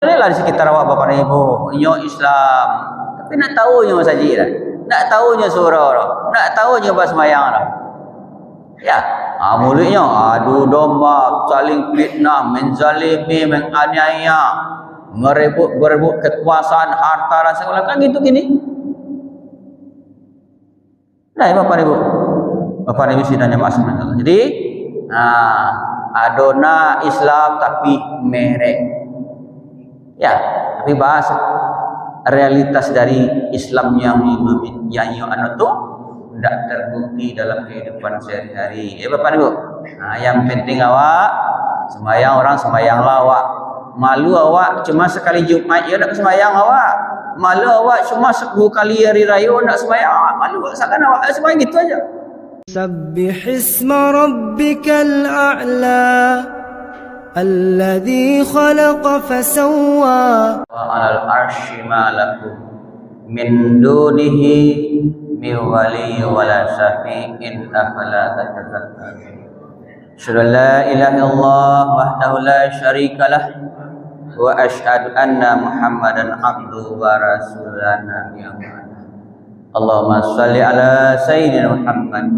Lah di sekitar awak bapak dan ibu, nyo Islam, tapi nak tahu nyo masjid dah, nak tahu nyo surau dah, nak tahu nyo bersemayang dah. Ya, mulutnya adu domba, saling fitnah, menzalimi, menganiaya, berebut kekuasaan, harta dan segala kan gitu gini. Nah, bapak ibu, sidangnya masuk. Jadi, adona Islam tapi merek. Ya, tapi bahas realitas dari Islam yang anu tu tidak terbukti dalam kehidupan sehari-hari. Bapak ibu, yang penting awak sembahyang, orang sembahyanglah awak. Malu awak cuma sekali Jumat ya nak sembahyang awak. Malu awak cuma 10 kali hari raya nak sembahyang awak. Malu seakan awak sembahyang gitu aja. Sabbih isma rabbikal a'la alladhi khalaqa fasawwa wa 'alal arsy ma lakum min dunihi min wali wala syafi'in afala tatadhakkarun. Asyhadu an la ilaha illallah wahdahu la syarikalah wa asyhadu anna Muhammadan abduhu wa rasuluhu nabiyana. Allahumma shalli ala sayyidina Muhammad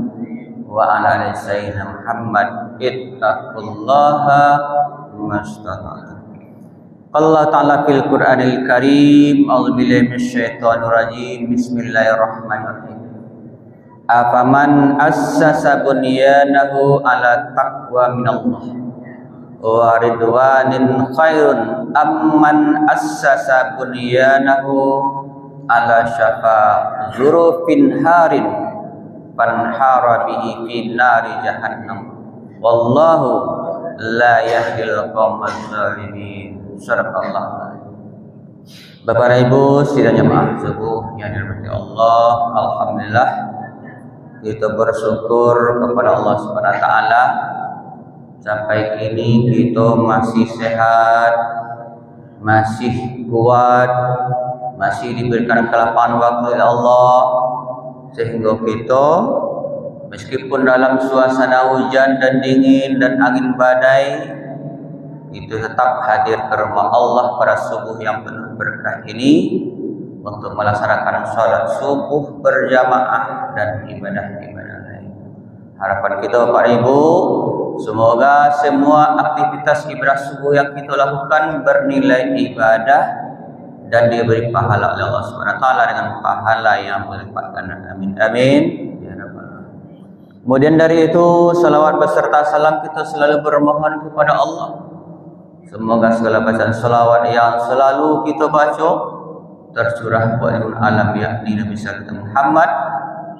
wa ala ali sayyidina Muhammad. Ittaqullaha mastata'tum. Allah Ta'ala fil Qur'anil Karim, a'udzubillahi minasyaitonir rajim. Bismillahirrahmanirrahim. Afaman assasa bunyanahu ala taqwa minallah wa ridwanin khairun amman assasa bunyanahu ala syafa zurufin harin fanhara bihi fi nari jahannam wallahu la yahdil qaumal zalimin. Sadaqallah. Bapak dan Ibu sidang jemaah subuh yang dirahmati Allah, alhamdulillah kita bersyukur kepada Allah Subhanahu wa taala sampai kini kita masih sehat, masih kuat, masih diberikan kelapangan waktu oleh Allah, sehingga kita meskipun dalam suasana hujan dan dingin dan angin badai, itu tetap hadir ke rumah Allah pada subuh yang penuh berkah ini untuk melaksanakan sholat subuh berjamaah dan ibadah-ibadah lain. Harapan kita Bapak Ibu, semoga semua aktivitas ibadah subuh yang kita lakukan bernilai ibadah dan diberi pahala oleh Allah Subhanahu wa taala dengan pahala yang berlipat ganda. Amin amin ya rabbal alamin. Kemudian dari itu salawat beserta salam kita selalu bermohon kepada Allah. Semoga segala bacaan salawat yang selalu kita baca tercurah kepada alam yakni Nabi sallallahu Muhammad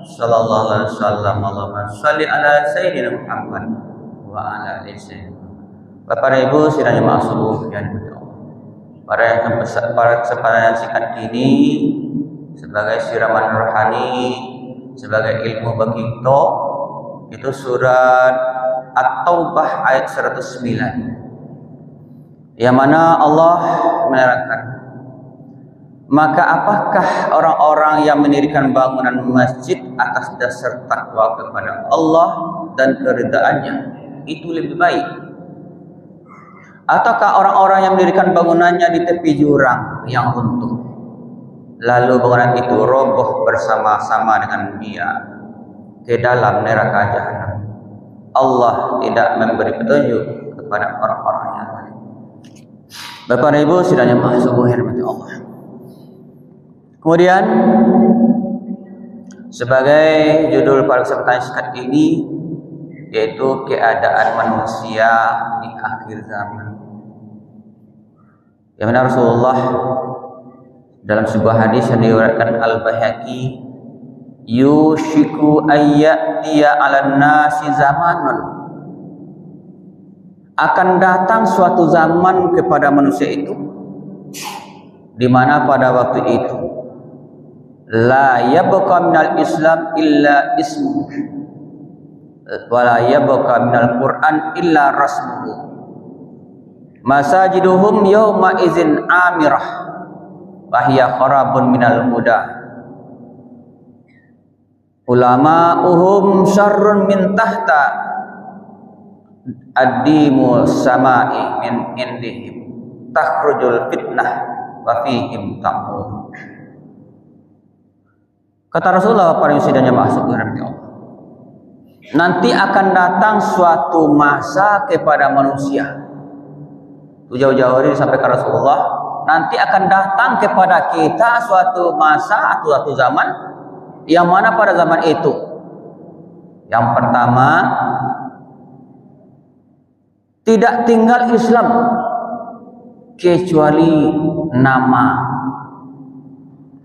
sallallahu alaihi wasallam. Allahumma shalli ala sayyidina Muhammad wa ala ali sayyidina. Bapak dan Ibu sidang jemaah subuh yang dirahmati Allah. Pada kesempatan yang singkat ini sebagai siraman rohani, sebagai ilmu bagi kita, itu surat At-Taubah ayat 109. Yang mana Allah menerangkan, maka apakah orang-orang yang mendirikan bangunan masjid atas dasar takwa kepada Allah dan keridhaannya itu lebih baik, ataukah orang-orang yang mendirikan bangunannya di tepi jurang yang runtuh lalu bangunan itu roboh bersama-sama dengan dia ke dalam neraka jahanam? Allah tidak memberi petunjuk kepada orang-orang yang lain. Bapak dan Ibu sidang jemaah subuh yang dirahmati Allah. Kemudian sebagai judul pada kesempatan singkat ini yaitu keadaan manusia di akhir zaman. Yang mana Rasulullah dalam sebuah hadis yang diriwayatkan Al-Baihaqi, yushiku ayyatiya 'alan nasi zamanun, akan datang suatu zaman kepada manusia itu di mana pada waktu itu la yabqa minal Islam illa ismu wa la yabqa minal Quran illa rasmuhu masajiduhum yawma idzin amirah wa hiya kharabun minal huda ulama'uhum syarrun min tahta ad-dimu samai min indihim takhrujul fitnah wa fihim ta'mur. Kata Rasulullah para muslim dan jamaah sekalian Allah, nanti akan datang suatu masa kepada manusia. Jauh-jauh hari sampai ke Rasulullah, nanti akan datang kepada kita suatu masa atau suatu zaman, yang mana pada zaman itu yang pertama tidak tinggal Islam kecuali nama.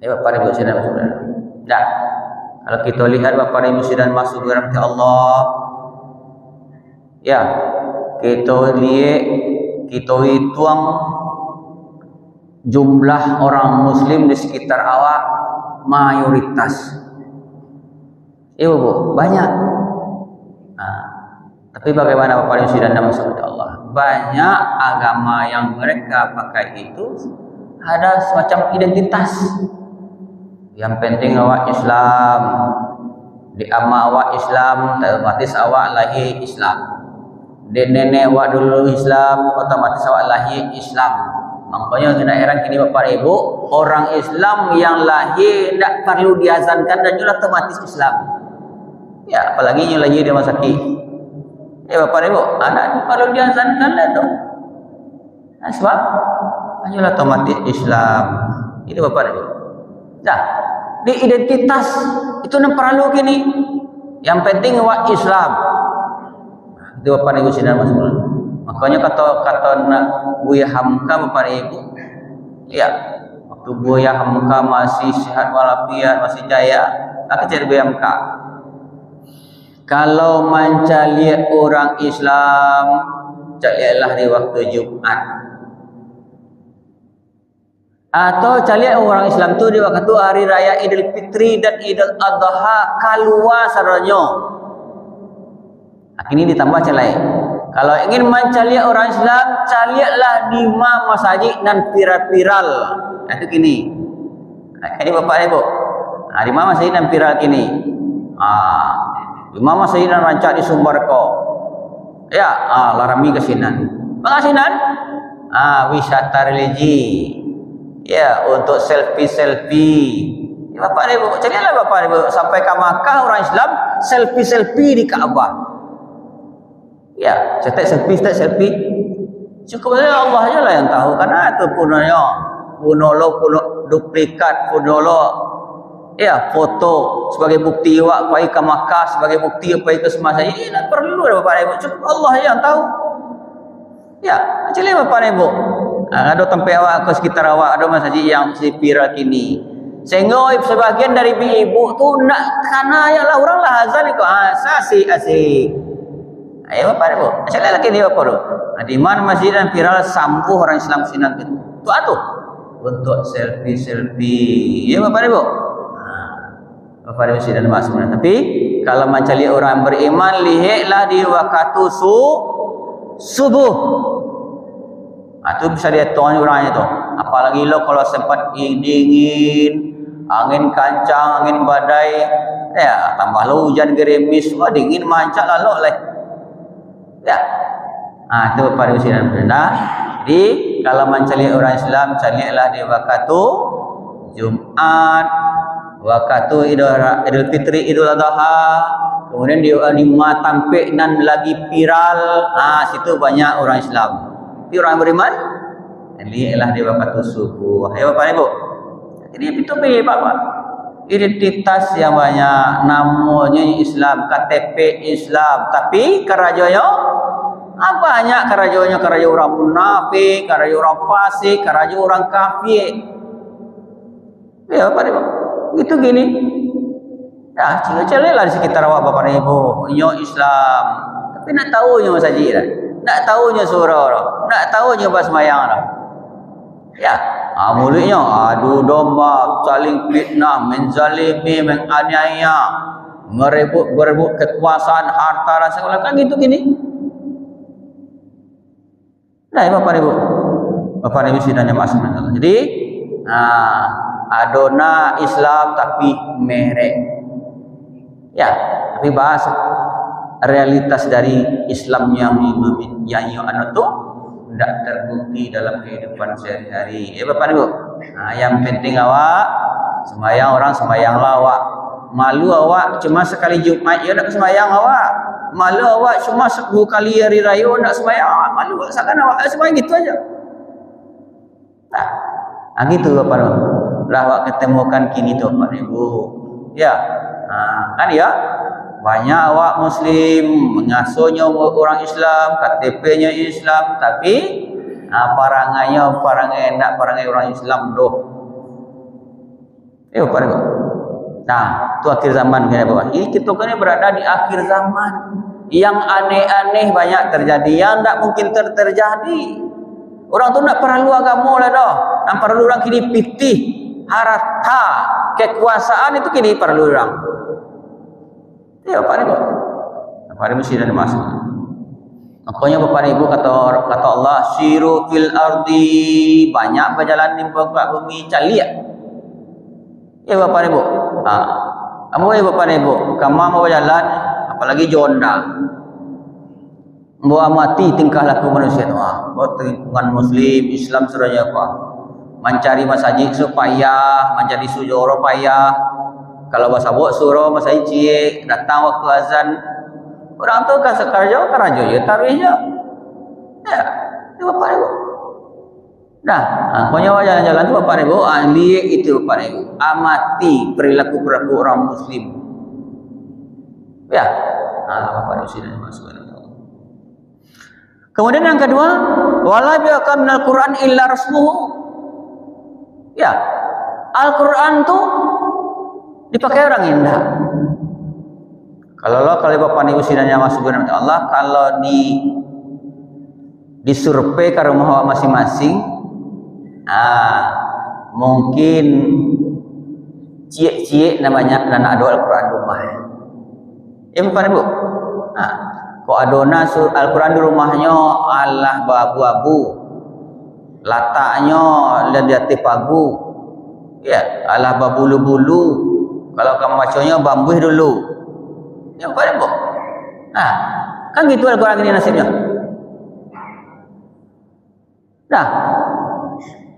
Bapak Ibu saudara saudara. Nah, kalau kita lihat Bapak Ibu saudara masuk ke Allah, ya kita lihat, kita hitung jumlah orang Muslim di sekitar awak mayoritas. Bu, banyak. Nah, tapi bagaimana Bapak Ibu saudara masuk ke Allah? Banyak agama yang mereka pakai itu ada semacam identitas. Yang penting awak Islam, di ama awak Islam, otomatis awak lahir Islam. Di nenek awak dulu Islam, otomatis awak lahir Islam. Makanya kena heran kini Bapak Ibu, orang Islam yang lahir tidak perlu diazankan dan juga otomatis Islam. Ya, apalagi yang lahir di rumah sakit. Ya Bapak Ibu, anak perlu diazankan lah tu. Nah, sebab hanya otomatis Islam. Itu Bapak Ibu. Nah, di identitas itu yang perlu kini. Yang penting awak Islam. Itu Bapak Ibu sedang masuk. Makanya kata Buya Hamka Bapak Ibu, ya waktu Buya Hamka masih sehat walafiat, masih jaya, tak cari Buya Hamka. Kalau mencari orang Islam, carilah di waktu Jumat. Atau cari orang Islam tu di waktu hari raya Idul Fitri dan Idul Adha keluar saranyo. Ini ditambah celai. Kalau ingin mencari orang Islam, carilah di masjid dan viral-viral. Itu gini. Ini Bapak Ibu. Di masjid dan viral gini. Di masjid dan rancak di Sumberko. Ya, larami kesinan. Pengasinan? Wisata religi. Ya, untuk selfie-selfie. Ya, Bapak Ibu, carilah Bapak Ibu sampai ke Makkah orang Islam selfie-selfie di Ka'bah. Ya, cetak selfie. Cukup saja Allah aja lah yang tahu, karena itu puno duplikat, ya foto sebagai bukti awak pergi ke Makkah, sebagai bukti pergi ke semasa ini tak perlu dah Bapak Ibu. Cukup Allah aja yang tahu. Ya, actually Bapak Ibu. Ada tempat awak ke sekitar awak ada masjid yang viral kini. Sehingga sebagian dari ibu tu nak karena ya lah orang lah azan itu asik. Ayo Bapak Ibu, saya lagi ni Bapak Ibu. Di mana masjid dan viral sambuh orang Islam sinan itu. Tu untuk selfie. Ya Bapak Ibu. Bapak Ibu sinan masuk. Tapi kalau mencari orang beriman, lihatlah di waktu subuh. Itu bisa dia tuan orangnya tu. Apalagi lo kalau sempat dingin, angin kencang, angin badai, ya tambah lo hujan gerimis, wah dingin mancak lalu lah. Ya, itu pada usia benar. Jadi kalau mencari orang Islam, carilah di waktu Jumat, waktu Idul Fitri, Idul Adha, kemudian di Matampek dan lagi viral. Situ banyak orang Islam. Tapi orang beriman, lihatlah di waktu subuh. Ya Bapak Ibu. Jadi itu Bapak. Identitas yang banyak, namanya Islam, KTP Islam, tapi kerajonya banyak kerajonya orang munafik, kerajo orang fasik, kerajo orang kafir. Ya Bapak Ibu, itu gini. Ya, cari-carilah di sekitar awak Bapak Ibu, nyo Islam, tapi nak tahu nyo masjid, nak tahu nyo surau, nak tahu nyo basmayang. Ya. Mulutnya adu domba, saling fitnah, menzalimi, menganiaya, berebut kekuasaan, harta dan segala kan gitu gini. Nah, Bapak Ibu sidangnya masuk. Jadi, adona Islam tapi merek. Ya, tapi bahas realitas dari Islam yang itu tidak terbukti dalam kehidupan sehari-hari. Bapak Ibu, yang penting awak sembahyang, orang sembahyanglah awak. Malu awak cuma sekali Jumat ya nak sembahyang awak. Malu awak cuma 10 kali hari raya nak sembahyang awak. Malu seakan awak sembahyang gitu aja. Nah, gitu Bapak Ibu. Lah awak ketemukan kini tu Bapak Ibu. Ya. Kan ya? Banyak awak Muslim mengasuhnya orang Islam, KTP-nya Islam, tapi parangannya parangai enak, parangai orang Islam doh. Bapak Ibu. Nah, itu akhir zaman kan Bapak. Ini kita kan berada di akhir zaman. Yang aneh-aneh banyak terjadi, yang tak mungkin terjadi. Orang tu nak perlu agama lah dah. Yang perlu orang kini pitih, harta, kekuasaan itu kini perlu orang. Bapak Ibu. Bapak Ibu mesti ada masuk. Makanya Bapak Ibu kata Allah, siru fil ardi, banyak berjalan di muka bumi, cari Bapak Ibu. Kamu Bapak Ibu, kamu mau berjalan, apalagi jonda. Mau amati tingkah laku manusia tu. Bukan Muslim, Islam seraya apa? Mencari masjid supaya menjadi sujoro payah. Kalau bahasa bok suruh masjid cie, datang waktu azan. Orang tu kan sekarja, karajo ya tarwihnya. Ya, itu Bapak Ibu. Nah, pokoknya jalan-jalan tu Bapak Ibu, lihat itu Bapak Ibu. Amati perilaku orang Muslim. Ya, Bapak Ibu sudah masuk. Kemudian yang kedua, wala bi'aka minal Qur'an illa rasmuhu. Ya, Al-Quran tu dipakai orang indah. Kalau Bapak Ibu sidanya masuk ke Allah, kalau disurvei ke rumah masing-masing, mungkin cie-cie namanya dan ada Al-Quran di rumah. Bapak Ibu. Kok adona Al-Quran di rumahnya Allah babu-abu, lataknya ledati pagu, ya Allah babulu-bulu. Kalau kamu bacanya bambuh dulu. Bapak Ibu. Kan gitu Al-Quran ini nasibnya. Nah,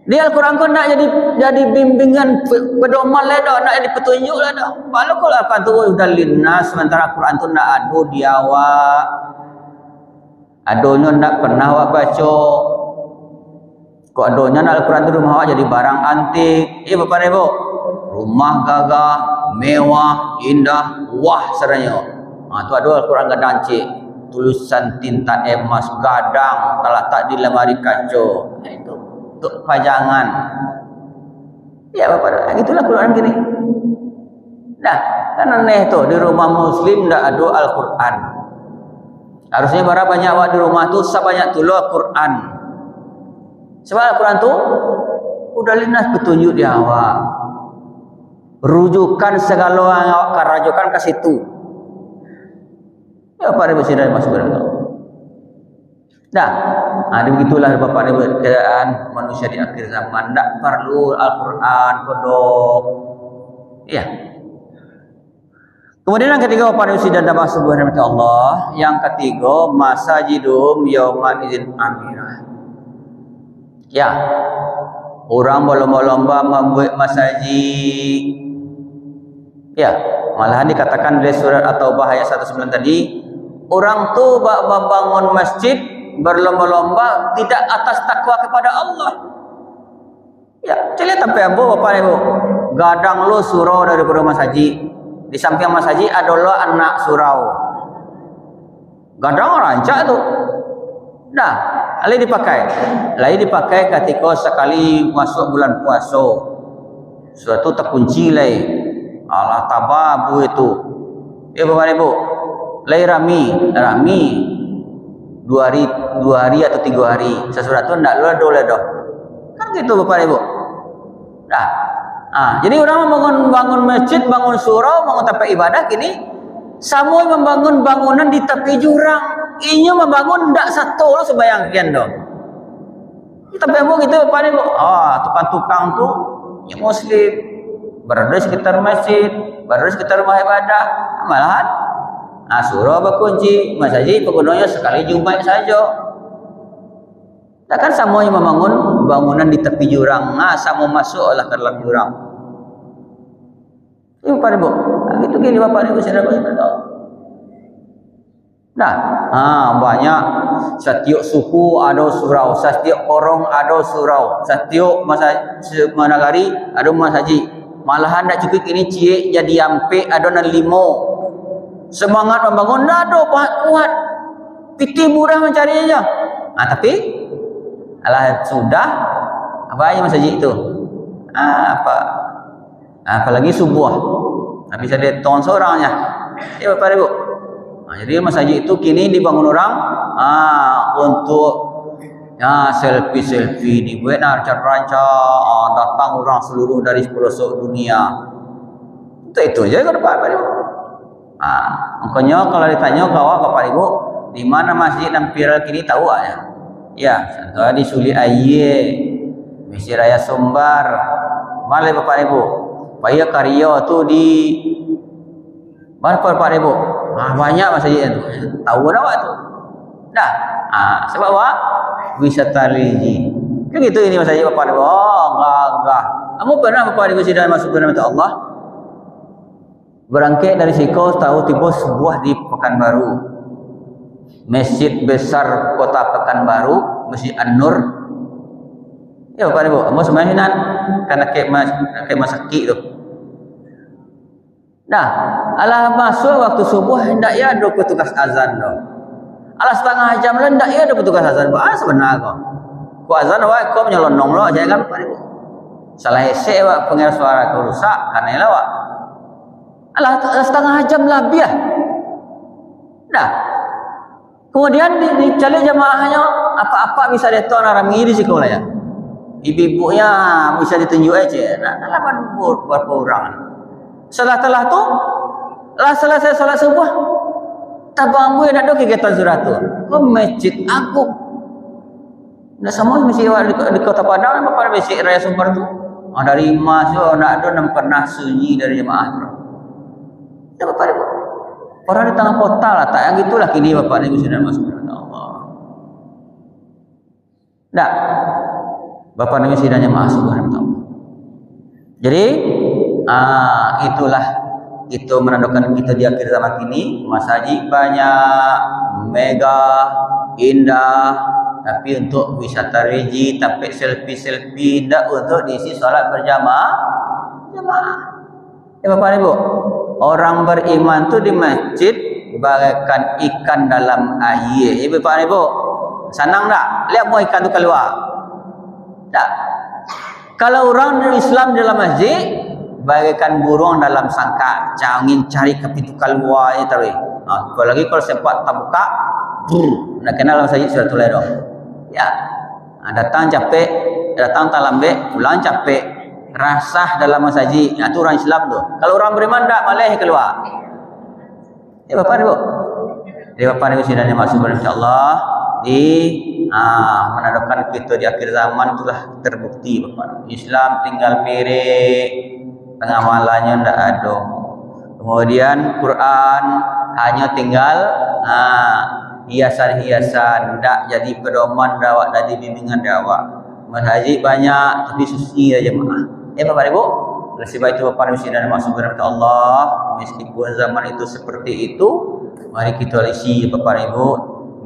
di Al-Quran kau nak jadi bimbingan pedoman lah dah, nak jadi petunjuk lah dah. Kalau Al-Quran tu udah linnas, sementara Al-Quran tu nak adu di awak, adonya nak pernah awak baca. Kok adonya nak Al-Quran tu rumah awak jadi barang antik. Bapak Ibu, rumah gagah, mewah, indah, wah seranya. Tu ada Al-Quran gadang cik, tulisan tinta emas gadang, terletak di lemari kaca. Itu untuk pajangan. Ya Bapak, itulah Quran gini. Nah, kan aneh tu di rumah Muslim tak ada Al-Quran. Harusnya berapa banyak awak di rumah tu sebanyak tu Al-Quran. Sebab Al-Quran tu udah lintas petunjuk di awak. Rujukan segala yang awak karajukan ke situ. Ya Bapak Ibu sudah masuk ke dalam. Dah, begitulah Bapak Ibu keadaan manusia di akhir zaman. Tak perlu Al-Quran kodok. Ya. Kemudian yang ketiga Bapak Ibu sudah masuk ke dalam Allah. Yang ketiga masajidum yauma idzin amirah. Ya. Orang berlomba-lomba membuat masjid. Ya, malahan dikatakan dari surat At-Taubah ayat 19 tadi, orang tu membangun masjid berlomba-lomba tidak atas takwa kepada Allah. Ya, cili sampai ambo Bapak Ibu. Gadang lo surau daripada masjid. Di samping masjid adalah anak surau. Gadang rancak tu. Nah, lain dipakai ketika sekali masuk bulan puasa. Suatu terkunci lain. Allah tababu itu. Bapak Ibu, lain rami 2 hari atau 3 hari. Sesuatu ndak lu dah. Kan gitu Bapak Ibu. Nah, jadi orang bangun masjid, bangun surau, bangun tempat ibadah kini semua membangun bangunan di tepi jurang. Inya membangun ndak satu lo sebayang kian dong. Tapi Ibu gitu Bapak Ibu. Tukang-tukang tu ya Muslim berada sekitar masjid, berada sekitar rumah ibadah, malahan surau berkunci, masjid penggunanya sekali Jumat saja. Takkan semuanya membangun bangunan di tepi jurang. Sama masuklah ke dalam jurang. Ini Bapak Ibu. Itu gini Bapak Ibu saudara-saudara. Nah, banyak setiap suku ada surau, setiap orang ada surau, setiap nagari ada masjid. Malahan tak cukup ini cie jadi ampe ada nan limo. Semangat membangun dah ada kuat. Piti murah mencari aja. Tapi alah sudah apa aja masjid itu? Apalagi subuh. Habis ada ton seorangnya. Ya Bapak Ibu. Jadi masjid itu kini dibangun orang untuk selfie dibuat rancang datang orang seluruh dari pelosok dunia. Itu aja kan Bapak Ibu. Makanya kalau ditanya kau Bapak Ibu di mana masjid yang viral kini tahu ya? Ya, contohnya di Suli Aye, Masjid Raya Sumbar. Mana Bapak Ibu? Paya karya tu di mana Bapak Ibu? Banyak masjid itu. Tahu dah waktu. Dah. Sebab apa? Wisata religi. Kan gitu ini masjid Bapak Ibu. Gagah. Kamu pernah Bapak Ibu sudah masuk ke nama Allah? Berangkat dari Siko tahu tiba sebuah di Pekanbaru. Masjid besar kota Pekanbaru, Masjid An-Nur. Ya Bapak Ibu, kamu sebenarnya karena kayak masaki tu. Nah, alah masuk waktu subuh hendak ya ada petugas azan doh. Alah setengah jam lah hendak ya ada petugas azan. Sebenarnya kau azan awak kau menyelonong lo jangan Bapak Ibu. Salah ese awak pengeras suara kau rusak karena lawak. Alah setengah jam lebih ya. Nah, kemudian dicari jamaahnya apa-apa bisa diton arami di sekolah ya. Ibu-ibunya bisa ditunjuk aja. Nah, dalam berapa orang. Setelah tu, lah selesai salat subuh, tabang nak ada kegiatan surat tu. Ke masjid agung. Nah, semua masjid di Kota Padang, Bapak Masjid Raya Sumbar tu. Dari masuk nak ada yang pernah sunyi dari jemaah tu. Ya Bapak Ibu. Orang di tengah kota lah, tak yang gitulah kini Bapak Ibu sudah masuk ke Allah. Dah, Bapak Ibu sudah jemaah subhanallah. Jadi itulah itu menandakan kita di akhir zaman ini. Masjid banyak, megah, indah, tapi untuk wisata religi, tapi selfie tidak untuk diisi salat berjamaah. Ya Bapak Ibu, orang beriman tu di masjid bagaikan ikan dalam air. Ya Bapak Ibu, senang tak? Lihat mau ikan tu keluar. Tak. Kalau orang Islam dalam masjid bagaikan burung dalam sangkar, angin cari ke pintu keluar ya tahu. Apalagi kalau sempat terbuka, nak kenal masjid sudah tulai dah. Ya, datang capek, datang tak lambat, pulang capek, rasah dalam masjid. Itu orang Islam tu. Kalau orang beriman tak malih keluar. Ya Bapak Ibu. Jadi Bapak Ibu sudah masuk insya-Allah di menandakan kita di akhir zaman itulah terbukti Bapak. Islam tinggal mirip pengamalannya tidak ada. Kemudian Quran hanya tinggal hiasan-hiasan, tidak jadi pedoman dakwah, jadi bimbingan dakwah. Masjid banyak tapi suci aja jemaah. Ya Bapak Ibu, oleh sebab itu Bapak Ibu dan masuk kepada Allah, meskipun zaman itu seperti itu, mari kita isi Bapak Ibu,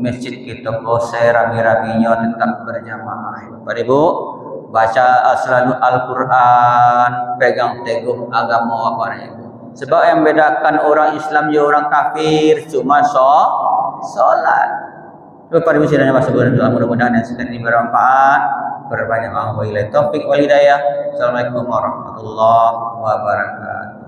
masjid kita kosai rami-raminya tetap berjamaah. Bapak Ibu, baca selalu Al-Quran, pegang teguh agama Bapak Ibu. Sebab yang bedakan orang Islam dan orang kafir cuma solat. Bapak Ibu sidang masuk kepada Allah, mudah-mudahan yang sedang ini bermanfaat, berbanyak wabillahi taufik wal hidayah. Assalamualaikum warahmatullahi wabarakatuh.